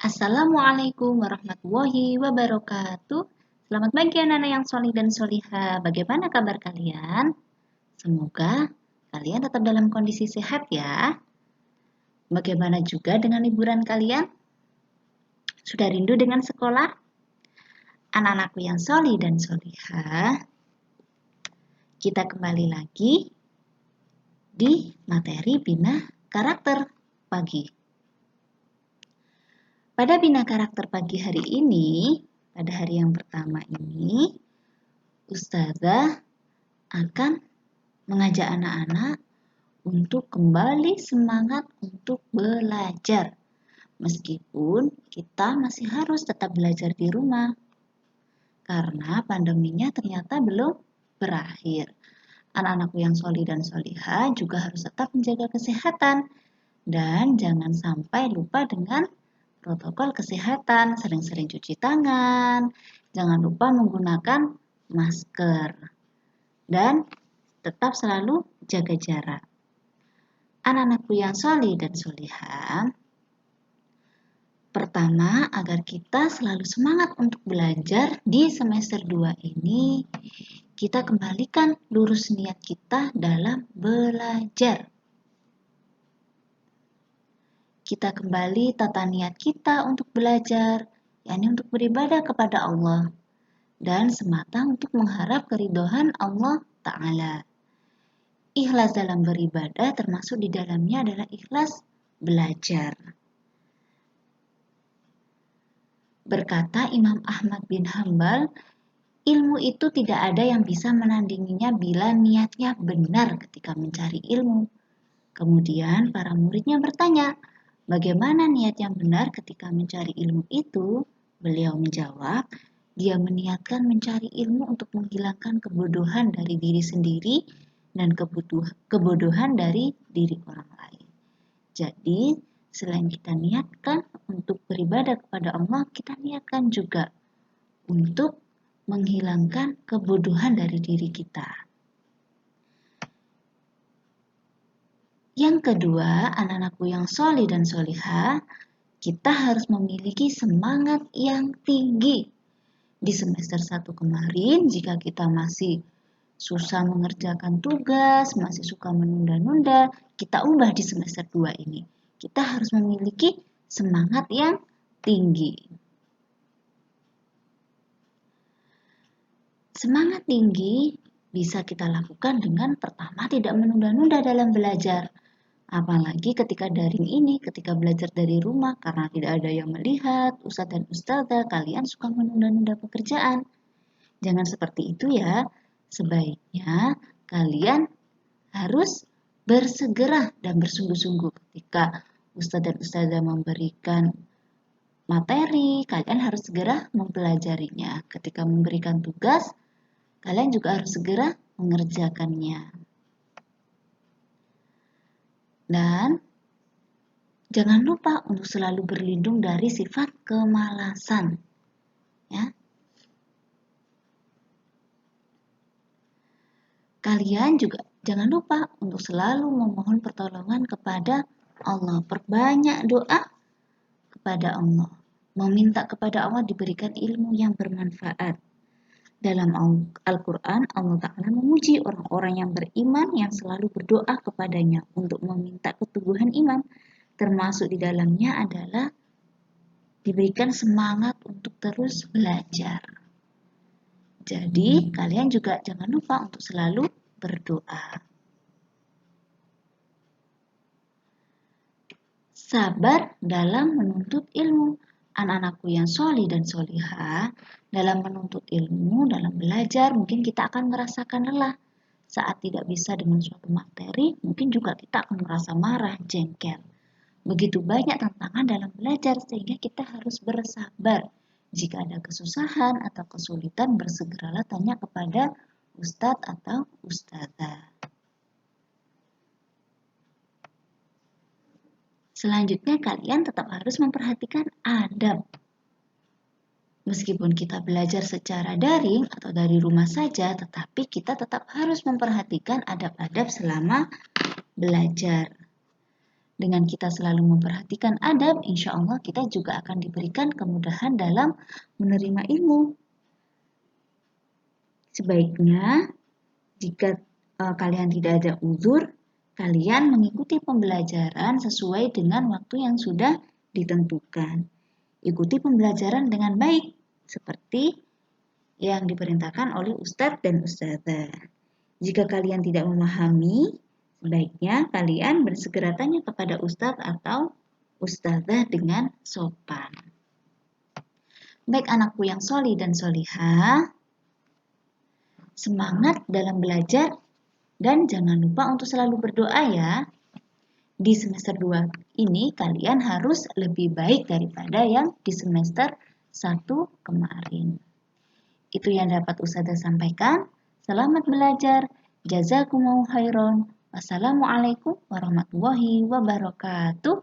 Assalamualaikum warahmatullahi wabarakatuh. Selamat pagi anak-anak yang solih dan solihah. Bagaimana kabar kalian? Semoga kalian tetap dalam kondisi sehat ya. Bagaimana juga dengan liburan kalian? Sudah rindu dengan sekolah? Anak-anakku yang solih dan solihah, kita kembali lagi di materi bina karakter pagi. Pada bina karakter pagi hari ini, pada hari yang pertama ini, Ustazah akan mengajak anak-anak untuk kembali semangat untuk belajar. Meskipun kita masih harus tetap belajar di rumah. Karena pandeminya ternyata belum berakhir. Anak-anakku yang solih dan solihah juga harus tetap menjaga kesehatan. Dan jangan sampai lupa dengan protokol kesehatan, sering-sering cuci tangan, jangan lupa menggunakan masker, dan tetap selalu jaga jarak. Anak-anakku yang solih dan solihah, pertama, agar kita selalu semangat untuk belajar di semester 2 ini, kita kembalikan lurus niat kita dalam belajar. Kita kembali tata niat kita untuk belajar, yakni untuk beribadah kepada Allah, dan semata untuk mengharap keridhaan Allah Ta'ala. Ikhlas dalam beribadah termasuk di dalamnya adalah ikhlas belajar. Berkata Imam Ahmad bin Hambal, ilmu itu tidak ada yang bisa menandinginya bila niatnya benar ketika mencari ilmu. Kemudian para muridnya bertanya, bagaimana niat yang benar ketika mencari ilmu itu? Beliau menjawab, dia meniatkan mencari ilmu untuk menghilangkan kebodohan dari diri sendiri dan kebodohan dari diri orang lain. Jadi, selain kita niatkan untuk beribadah kepada Allah, kita niatkan juga untuk menghilangkan kebodohan dari diri kita. Yang kedua, anak-anakku yang solih dan solihah, kita harus memiliki semangat yang tinggi. Di semester 1 kemarin, jika kita masih susah mengerjakan tugas, masih suka menunda-nunda, kita ubah di semester 2 ini. Kita harus memiliki semangat yang tinggi. Semangat tinggi bisa kita lakukan dengan pertama tidak menunda-nunda dalam belajar. Apalagi ketika daring ini, ketika belajar dari rumah karena tidak ada yang melihat, ustadz dan ustadzah, kalian suka menunda-nunda pekerjaan. Jangan seperti itu ya. Sebaiknya kalian harus bersegera dan bersungguh-sungguh ketika ustadz dan ustadzah memberikan materi, kalian harus segera mempelajarinya. Ketika memberikan tugas, kalian juga harus segera mengerjakannya. Dan jangan lupa untuk selalu berlindung dari sifat kemalasan. Ya. Kalian juga jangan lupa untuk selalu memohon pertolongan kepada Allah. Perbanyak doa kepada Allah. Meminta kepada Allah diberikan ilmu yang bermanfaat. Dalam Al-Quran, Allah Ta'ala memuji orang-orang yang beriman yang selalu berdoa kepadanya untuk meminta keteguhan iman. Termasuk di dalamnya adalah diberikan semangat untuk terus belajar. Jadi, kalian juga jangan lupa untuk selalu berdoa. Sabar dalam menuntut ilmu. Anak-anakku yang solih dan solihah, dalam menuntut ilmu, dalam belajar, mungkin kita akan merasakan lelah. Saat tidak bisa dengan suatu materi, mungkin juga kita akan merasa marah, jengkel. Begitu banyak tantangan dalam belajar sehingga kita harus bersabar. Jika ada kesusahan atau kesulitan, bersegeralah tanya kepada ustadz atau ustadzah. Selanjutnya kalian tetap harus memperhatikan adab. Meskipun kita belajar secara daring atau dari rumah saja, tetapi kita tetap harus memperhatikan adab-adab selama belajar. Dengan kita selalu memperhatikan adab, insya Allah kita juga akan diberikan kemudahan dalam menerima ilmu. Sebaiknya, jika kalian tidak ada uzur, kalian mengikuti pembelajaran sesuai dengan waktu yang sudah ditentukan. Ikuti pembelajaran dengan baik, seperti yang diperintahkan oleh Ustadz dan Ustadzah. Jika kalian tidak memahami, sebaiknya kalian bersegera tanya kepada Ustadz atau Ustadzah dengan sopan. Baik anakku yang solih dan solihah, semangat dalam belajar dan jangan lupa untuk selalu berdoa ya. Di semester 2 ini kalian harus lebih baik daripada yang di semester 1 kemarin. Itu yang dapat Ustazah sampaikan. Selamat belajar. Jazakumullahu khairan. Wassalamualaikum warahmatullahi wabarakatuh.